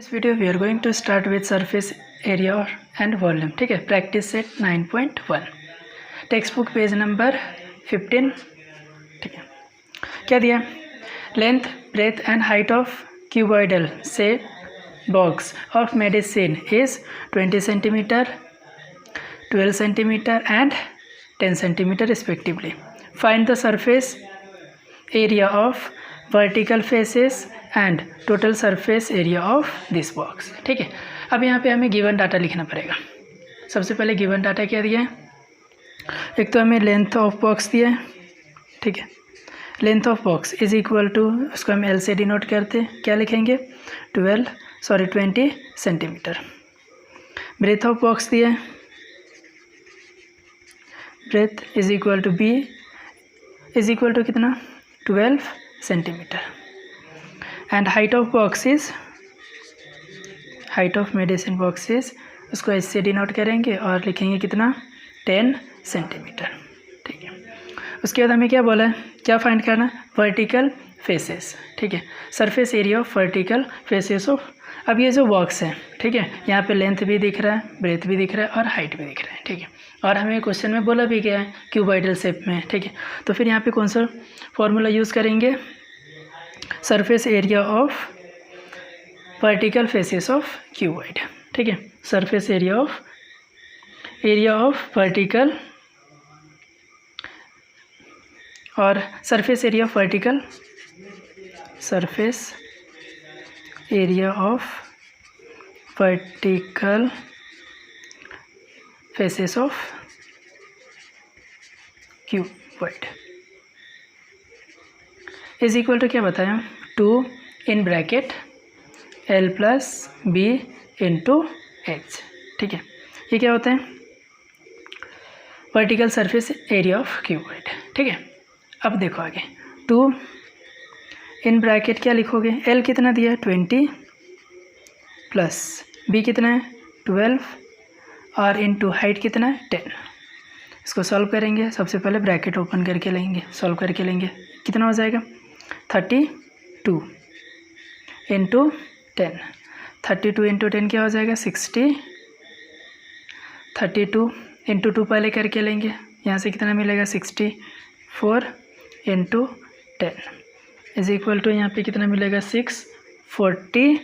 इस video we are going to start with surface area and volume. ठीक है, practice set 9.1 text book page number 15। ठीक है, क्या दिया? Length breadth and height of cuboidal से box of medicine is 20 centimetre, 12 centimetre and 10 centimetre respectively. Find the surface area of vertical faces and total surface area of this box. ठीक है, अब यहाँ पे हमें गिवन डाटा लिखना पड़ेगा। सबसे पहले गिवन डाटा क्या दिया है? एक तो हमें लेंथ ऑफ बॉक्स दिया है। ठीक है, length of box is equal to, उसको हम एल से डिनोट करते हैं, क्या लिखेंगे? 20 सेंटीमीटर। ब्रेथ ऑफ बॉक्स दिया है, breadth is equal to B is equal to कितना? 12 centimetre. And height of box is, height of medicine box is, उसको ऐसे डिनोट करेंगे और लिखेंगे कितना? 10 सेंटीमीटर। ठीक है, उसके बाद हमें क्या बोला है, क्या फाइंड करना? Vertical faces. ठीक है, surface area of vertical faces of. अब ये जो बॉक्स है, ठीक है, यहाँ पे लेंथ भी दिख रहा है, ब्रेथ भी दिख रहा है और हाइट भी दिख रहा है। ठीक है, और हमें क्वेश्चन में बोला भी गया है क्यूबॉइडल शेप में। ठीक है, तो फिर यहाँ पे कौन सा फॉर्मूला यूज़ करेंगे? Surface area of vertical faces of cuboid. ठीक है, सरफेस एरिया ऑफ वर्टिकल और surface area of vertical, surface area of vertical faces of cuboid is equal to क्या बताया? 2 in bracket L plus B into H. ठीक है, ये क्या होता है? Vertical surface area of cuboid. ठीक है, अब देखो आगे, 2 इन ब्रैकेट क्या लिखोगे? L कितना दिया है? 20 प्लस B कितना है? 12 और इंटू हाइट कितना है? 10। इसको सॉल्व करेंगे। सबसे पहले ब्रैकेट ओपन करके लेंगे, सॉल्व करके लेंगे, कितना हो जाएगा? 32 इंटू 10। 32 इंटू 10 क्या हो जाएगा? 60। 32 इंटू 2 पहले करके लेंगे, यहाँ से कितना मिलेगा? 64 इंटू 10 इज इक्वल टू, यहाँ पे कितना मिलेगा? 640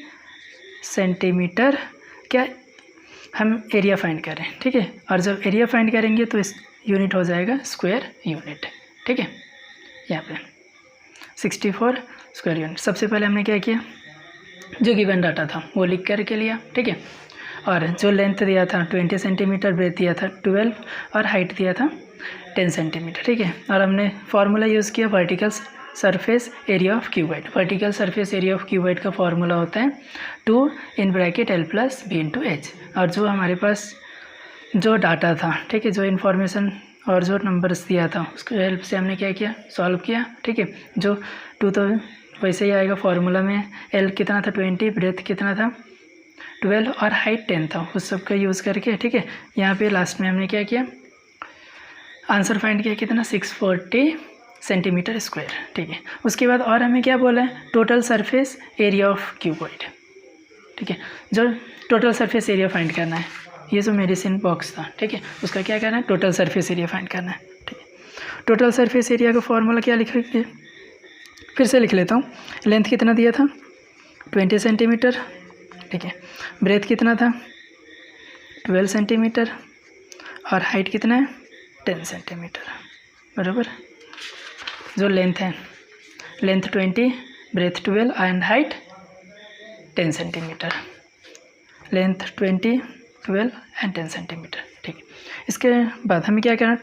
सेंटीमीटर। क्या हम एरिया फाइंड करें? ठीक है, और जब एरिया फाइंड करेंगे तो इस यूनिट हो जाएगा स्क्वायर यूनिट। ठीक है, यहाँ पे 64 स्क्वायर यूनिट। सबसे पहले हमने क्या किया? जो गिवन डाटा था वो लिख करके लिया। ठीक है, और जो लेंथ दिया था 20 सेंटीमीटर, ब्रेथ दिया था 12 और हाइट दिया था 10 सेंटीमीटर। ठीक है, और हमने फार्मूला यूज़ किया vertical surface area of cuboid. Vertical surface area of cuboid का फार्मूला होता है 2 in bracket L plus B into H. और जो हमारे पास जो डाटा था, ठीक है, जो इन्फॉर्मेशन और जो नंबर्स दिया था उसके हेल्प से हमने क्या किया? सॉल्व किया। ठीक है, जो 2 तो वैसे ही आएगा फॉर्मूला में। L कितना था? 20, ब्रेथ कितना था? 12 और हाइट 10 था, उस सब का यूज़ करके। ठीक है, यहाँ पे लास्ट में हमने क्या किया? आंसर फाइंड किया, कितना? 640 सेंटीमीटर स्क्वायर। ठीक है, उसके बाद और हमें क्या बोला है? Total surface area of cuboid. ठीक है, जो टोटल सरफेस एरिया फाइंड करना है, ये जो मेडिसिन बॉक्स था, ठीक है, उसका क्या करना है? टोटल सरफेस एरिया फाइंड करना है। ठीक है, टोटल सरफेस एरिया का फॉर्मूला क्या लिखेंगे? फिर से लिख लेता हूँ। लेंथ कितना दिया था? 20 सेंटीमीटर। ठीक है, ब्रेथ कितना था? 12 सेंटीमीटर और हाइट कितना है? 10 सेंटीमीटर। बराबर, जो लेंथ है, length 20, breadth 12 and height 10 centimetre. Length 20, 12 and 10 centimetre. ठीक है, इसके बाद हमें क्या करना?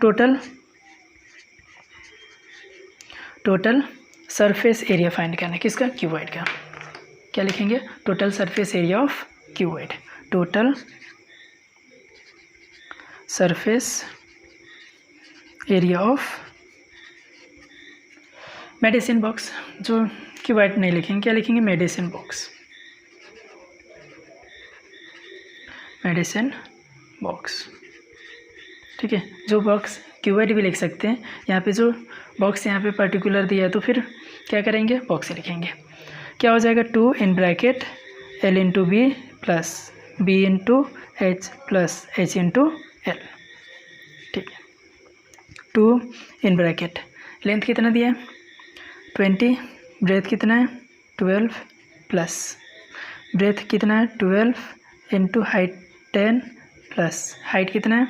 टोटल सरफेस एरिया फाइंड करना है। किसका? क्यूबॉइड का। क्या लिखेंगे? Total surface area of cuboid. Total surface area of medicine box. जो क्यूबॉइड नहीं लिखेंगे, क्या लिखेंगे? Medicine box. Medicine box. ठीक है, जो बॉक्स क्यूबॉइड भी लिख सकते हैं। यहाँ पे जो बॉक्स यहाँ पे पर्टिकुलर दिया है तो फिर क्या करेंगे? बॉक्स लिखेंगे। क्या हो जाएगा? 2 in bracket L into B plus B into H plus H into L, ठीक है। 2 इन ब्रैकेट, लेंथ कितना दिया है 20, ब्रेथ कितना है 12 प्लस ब्रेथ कितना है 12 इंटू हाइट 10 प्लस हाइट कितना है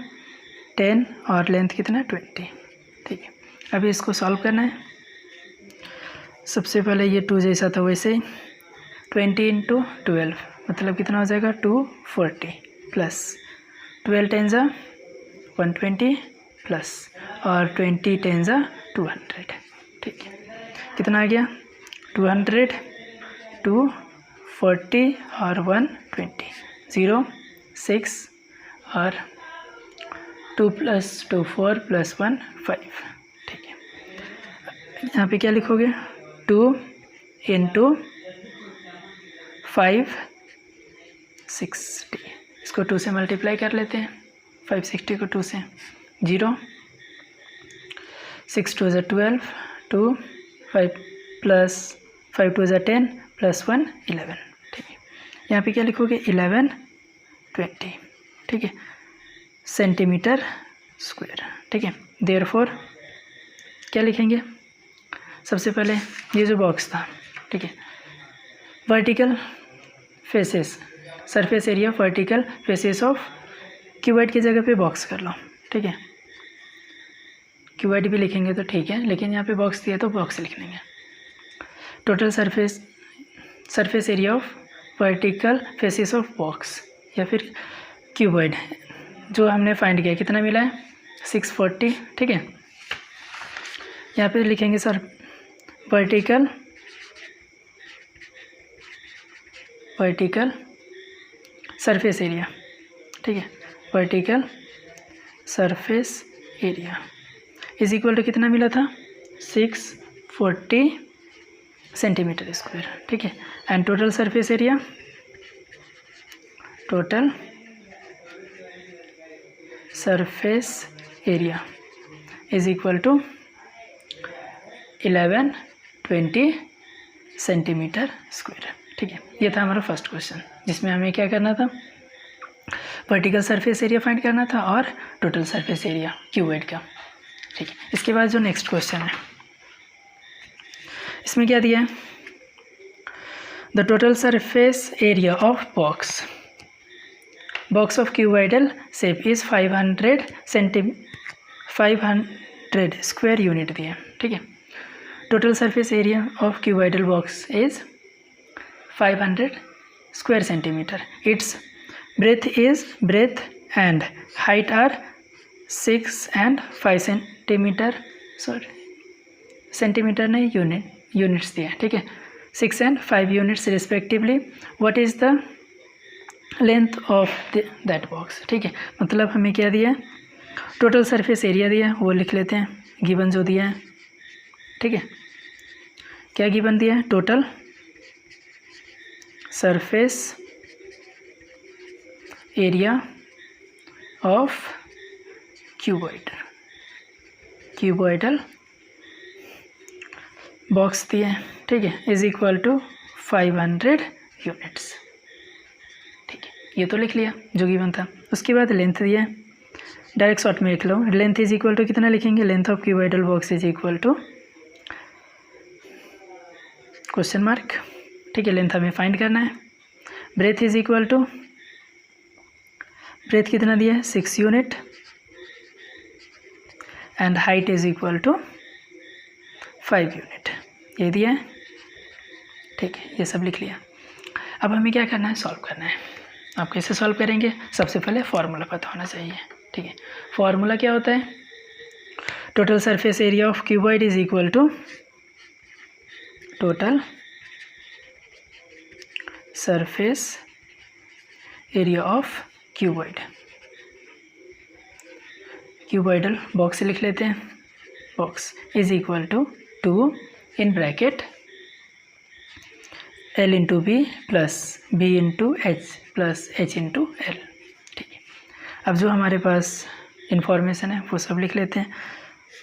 10 और लेंथ कितना है 20, ठीक है। अभी इसको सॉल्व करना है। सबसे पहले ये 2 जैसा था वैसे ही 20 इंटू 12 मतलब कितना हो जाएगा 240 प्लस 12 10 जा 120 प्लस और 20 10 जा 200, ठीक है। कितना आ गया 200, 240 और 120, 0 6 और 2 प्लस 2 4 प्लस 1 5, ठीक है। यहाँ पे क्या लिखोगे 2 इंटू 5 60, इसको 2 से मल्टीप्लाई कर लेते हैं, 560 को 2 से 0, 6 2 ज़ा 12, 2 5 प्लस 5 2 ज़ा 10 प्लस 1 11, ठीक है। यहाँ पे क्या लिखोगे 11 20, ठीक है, सेंटीमीटर स्क्वायर, ठीक है। देयरफॉर क्या लिखेंगे, सबसे पहले ये जो बॉक्स था, ठीक है, vertical faces surface area vertical faces of cuboid की जगह पे बॉक्स कर लो, ठीक है। क्यूबॉइड भी लिखेंगे तो ठीक है, लेकिन यहाँ पे बॉक्स दिया तो बॉक्स लिख लेंगे। Total surface area of vertical faces of box या फिर क्यूबॉइड जो हमने फाइंड किया कितना मिला है 640, ठीक है। यहाँ पे लिखेंगे सर वर्टिकल सरफेस एरिया, ठीक है, vertical surface area is equal to कितना मिला था 640 सेंटीमीटर स्क्वायर, ठीक है। And total surface area is equal to 1120 centimetre square, ठीक है। ये था हमारा फर्स्ट क्वेश्चन जिसमें हमें क्या करना था वर्टिकल सरफेस एरिया फाइंड करना था और टोटल सरफेस एरिया क्यूबॉइड का, ठीक है। इसके बाद जो नेक्स्ट क्वेश्चन है इसमें क्या दिया है the total surface area of box of cuboidal shape is 500 square unit दिया है, ठीक है। Total surface area of cuboidal box is 500 square centimetre, it's breadth and height are 6 and 5 centimetre, centimetre नहीं यूनिट्स दिया, ठीक है, 6 and 5 units respectively. What is the length of that box, ठीक है। मतलब हमें क्या दिया है टोटल सरफेस एरिया दिया है वो लिख लेते हैं, गिवन जो दिया है, ठीक है। क्या गिवन दिया है total surface area of cuboidal box दिए हैं, ठीक है, इज इक्वल टू 500 यूनिट्स, ठीक है। ये तो लिख लिया जो गिवन था। उसके बाद लेंथ दिया है, डायरेक्ट शॉर्ट में लिख लो, लेंथ इज इक्वल टू कितना लिखेंगे length of cuboidal box is equal to question mark, ठीक है। लेंथ हमें फाइंड करना है। Breadth is equal to breadth कितना दिया है 6 unit and height is equal to 5 unit, ये दिया है, ठीक है। ये सब लिख लिया। अब हमें क्या करना है सॉल्व करना है। आप कैसे सॉल्व करेंगे, सबसे पहले फार्मूला पता होना चाहिए, ठीक है। फार्मूला क्या होता है total surface area of cuboid is equal to total surface area of cuboidal box लिख लेते हैं, box is equal to 2 in bracket L into B plus B into H plus H into L, ठीक है। अब जो हमारे पास information है वो सब लिख लेते हैं।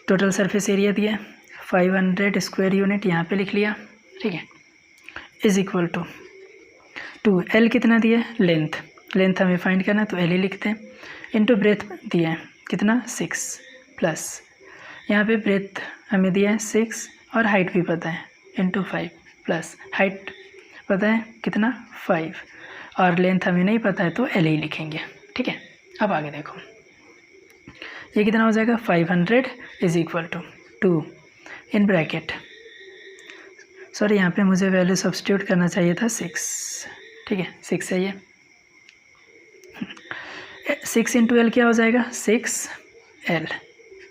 टोटल सरफेस एरिया दिया 500 स्क्वायर यूनिट यहाँ पे लिख लिया, ठीक है, इज इक्वल टू 2 L कितना दिया है, लेंथ हमें फाइंड करना है तो L ही लिखते हैं, इंटू ब्रेथ दिया है कितना 6 प्लस यहाँ पे ब्रेथ हमें दिया है 6 और हाइट भी पता है इंटू 5 प्लस हाइट पता है कितना 5 और लेंथ हमें नहीं पता है तो L ही लिखेंगे। ठीक है, अब आगे देखो ये कितना हो जाएगा 500 is equal to 2 in bracket, sorry यहाँ पे मुझे वैल्यू सब्स्टिट्यूट करना चाहिए था 6। ठीक है 6 है ये 6 इंटू L क्या हो जाएगा 6L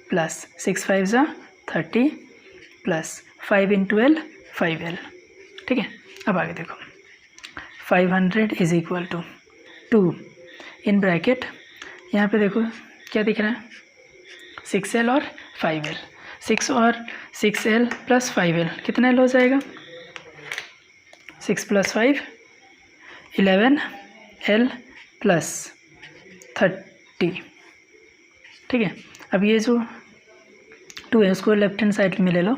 प्लस 6 5 जा 30 प्लस 5 इंटू L 5L। ठीक है, अब आगे देखो 500 is equal to 2 in bracket, यहाँ पे देखो क्या दिख रहा है 6L और 5L, 6 और 6L प्लस 5L कितना L हो जाएगा 6 प्लस 5 11L प्लस 30। ठीक है, अब ये जो 2 है उसको लेफ्ट हैंड साइड में ले लो,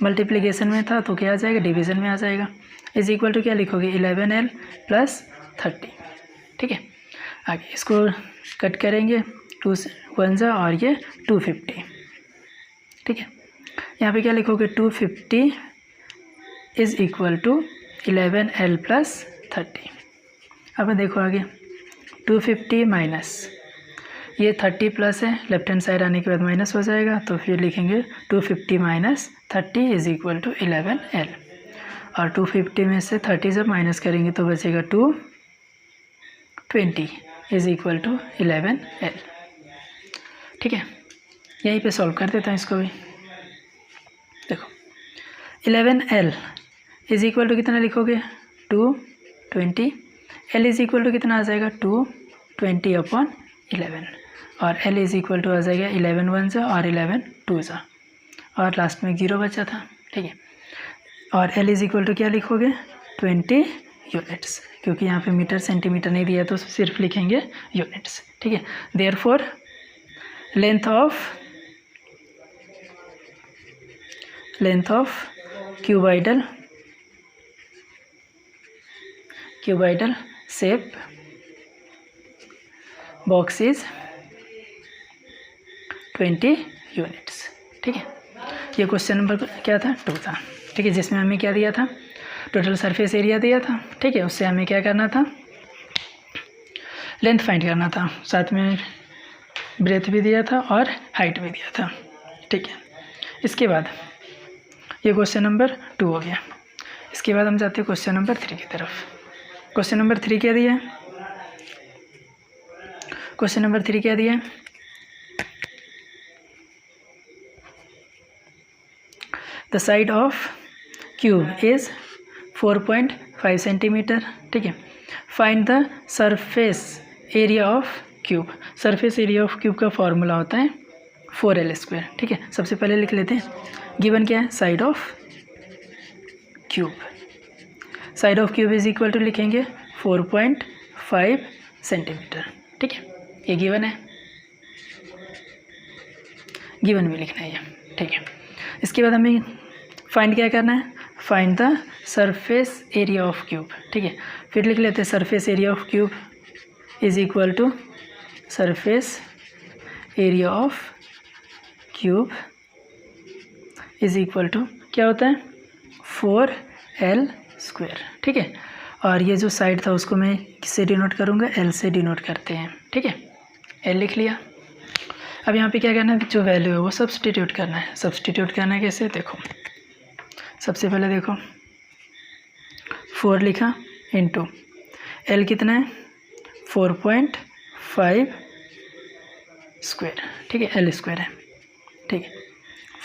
मल्टीप्लिकेशन में था तो क्या आ जाएगा डिवीज़न में आ जाएगा, इज इक्वल टू क्या लिखोगे 11L प्लस 30। ठीक है, आगे इसको कट करेंगे 2 1 जा और ये 250। ठीक है, यहाँ पे क्या लिखोगे 250 is equal to 11L plus 30। अब देखो आगे 250 माइनस ये 30 प्लस है, लेफ्ट हैंड साइड आने के बाद माइनस हो जाएगा तो फिर लिखेंगे 250 minus 30 is equal to 11L और 250 में से 30 जब माइनस करेंगे तो बचेगा 220 इज इक्वल टू 11L। ठीक है, यहीं पे सॉल्व कर देता हूँ इसको भी। देखो 11L इज इक्वल टू कितना लिखोगे 220, L इज इक्वल टू कितना आ जाएगा 220 अपॉन 11 और L इज इक्वल टू आ जाएगा 11 1 जा और 11 2 जा और लास्ट में 0 बचा था। ठीक है, और L इज इक्वल टू क्या लिखोगे 20 यूनिट्स, क्योंकि यहाँ पे मीटर सेंटीमीटर नहीं दिया तो सिर्फ लिखेंगे यूनिट्स। ठीक है, therefore length of cuboidal shape box is 20 units. ठीक है, ये क्वेश्चन नंबर क्या था 2 था। ठीक है, जिसमें हमें क्या दिया था टोटल सरफेस एरिया दिया था। ठीक है, उससे हमें क्या करना था लेंथ फाइंड करना था, साथ में ब्रेथ भी दिया था और हाइट भी दिया था। ठीक है, इसके बाद ये क्वेश्चन नंबर 2 हो गया। इसके बाद हम जाते हैं क्वेश्चन नंबर 3 की तरफ। क्वेश्चन नंबर 3 क्या दिया है, क्वेश्चन नंबर 3 क्या दिया है the side of cube is 4.5 centimetre. ठीक है, find the surface area of cube. Surface area of cube का फॉर्मूला होता है 4L²। ठीक है, सबसे पहले लिख लेते हैं गिवन क्या है side of cube. Side of cube is equal to लिखेंगे 4.5 सेंटीमीटर। ठीक है, ये गिवन है, गिवन में लिखना है ये। ठीक है, इसके बाद हमें फाइंड क्या करना है find the surface area of cube. ठीक है, फिर लिख लेते हैं surface area of cube is equal to surface area of cube is equal to क्या होता है 4L²। ठीक है, और ये जो साइड था उसको मैं किससे डिनोट करूँगा L से डिनोट करते हैं। ठीक है, L लिख लिया। अब यहाँ पे क्या करना है जो वैल्यू है वो सब्स्टिट्यूट करना है। सब्स्टिट्यूट करना है कैसे, देखो सबसे पहले देखो 4 लिखा इंटू L कितना है 4.5 स्क्वायर। ठीक है, L² है। ठीक है,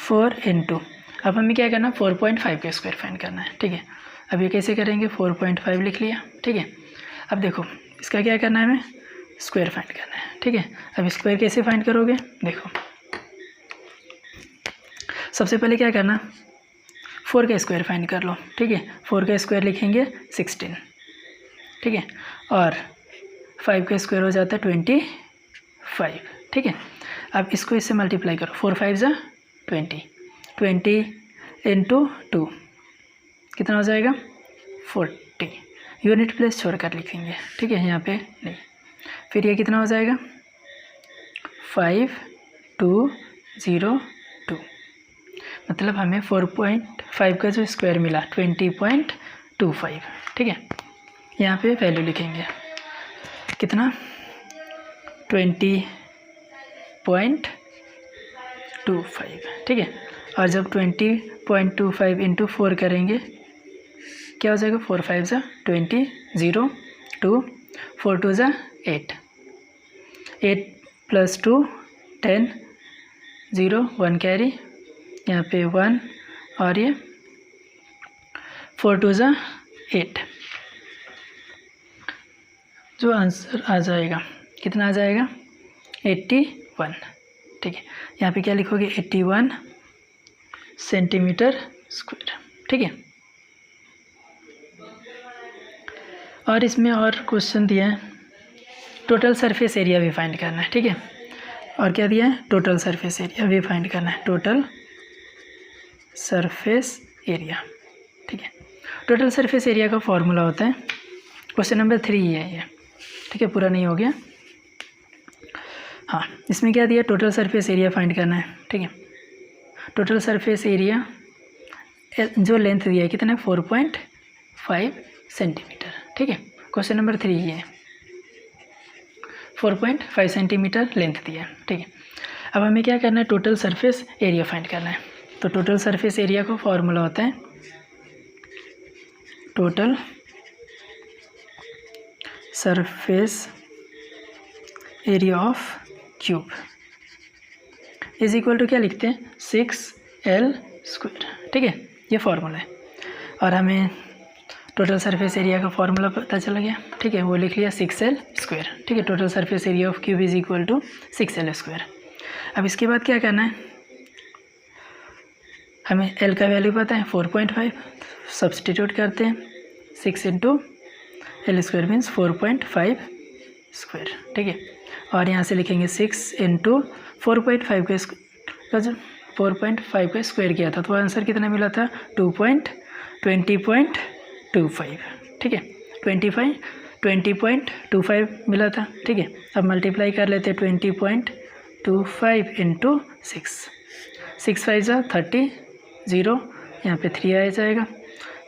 4 इंटू अब हमें क्या करना है 4.5 का स्क्वायर फाइंड करना है। ठीक है, अब ये कैसे करेंगे 4.5 लिख लिया। ठीक है, अब देखो इसका क्या करना है हमें स्क्वायर फाइंड करना है। ठीक है, अब स्क्वायर कैसे फाइंड करोगे, देखो सबसे पहले क्या करना 4 का स्क्वायर फाइंड कर लो। ठीक है, 4 का स्क्वायर लिखेंगे 16। ठीक है, और 5 का स्क्वायर हो जाता है 25। ठीक है, अब इसको इससे मल्टीप्लाई करो 4 5 जा 20 इंटू 2 कितना हो जाएगा 40। यूनिट प्लेस छोड़कर लिखेंगे, ठीक है, यहाँ पे नहीं। फिर ये कितना हो जाएगा 5202, मतलब हमें 4.5 का जो स्क्वायर मिला 20.25, ठीक है। यहाँ पे वैल्यू लिखेंगे कितना 20.25, ठीक है। और जब 20.25 इंटू 4 करेंगे क्या हो जाएगा 4 5 ज़ा 20, 0 2 4 2 ज़ा 8, 8 + 2 10, 0 1 कैरी, यहाँ पे 1 और ये 4 2 ज़ा 8, जो आंसर आ जाएगा कितना आ जाएगा 81, ठीक है। यहाँ पे क्या लिखोगे 81 सेंटीमीटर स्क्वायर, ठीक है। और इसमें और क्वेश्चन दिया है टोटल सरफेस एरिया भी फाइंड करना है, ठीक है। और क्या दिया है टोटल सरफेस एरिया भी फाइंड करना है, टोटल सरफेस एरिया, ठीक है। टोटल सरफेस एरिया का फॉर्मूला होता है, क्वेश्चन नंबर 3 है ये, ठीक है, पूरा नहीं हो गया। हाँ, इसमें क्या दिया टोटल सरफेस एरिया फाइंड करना है, ठीक है। टोटल सरफेस एरिया जो लेंथ दिया है कितना 4.5 सेंटीमीटर, ठीक है। क्वेश्चन नंबर 3 ये है, 4.5 सेंटीमीटर लेंथ दिया है, ठीक है। अब हमें क्या करना है टोटल सरफेस एरिया फाइंड करना है। तो टोटल सरफेस एरिया का फॉर्मूला होता है total surface area of cube is equal to क्या लिखते हैं 6L स्क्वायर, ठीक है, ये फॉर्मूला है। और हमें टोटल सरफेस एरिया का फॉर्मूला पता चला गया, ठीक है, वो लिख लिया 6L स्क्वायर, ठीक है। Total surface area of cube is equal to 6L square. अब इसके बाद क्या करना है, हमें L का वैल्यू पता है 4.5, सब्सटीट्यूट करते हैं 6 into L square means 4.5 square, ठीक है। और यहाँ से लिखेंगे 6 इंटू 4.5 का जो 4.5 का स्क्वायर किया था तो आंसर कितना मिला था 20.25, ठीक है, 20.25 मिला था, ठीक है। अब मल्टीप्लाई कर लेते 20.25 इंटू 6 5 ज़ा 30, 0 यहाँ पे 3 आ जाएगा,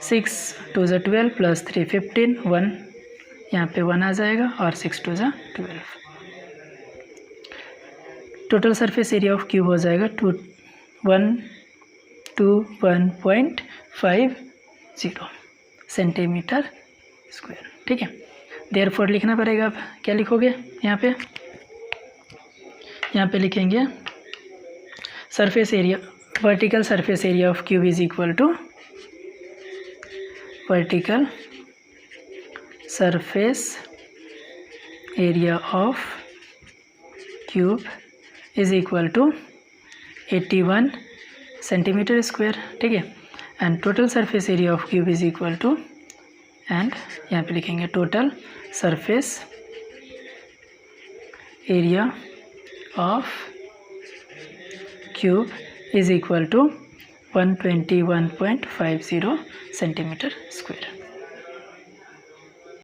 6 2 ज़ा 12 + 3 15, 1 यहाँ पे 1 आ जाएगा और 6 2 ज़ा 12। Total surface area of cube हो जाएगा 121.50 सेंटीमीटर स्क्वायर, ठीक है। देयरफॉर लिखना पड़ेगा। अब क्या लिखोगे यहाँ पे लिखेंगे surface area vertical surface area of cube is equal to vertical surface area of cube is equal to 81 centimetre square, ठीक है। And total surface area of cube is equal to, and यहाँ पे लिखेंगे total surface area of cube is equal to 121.50 centimetre square.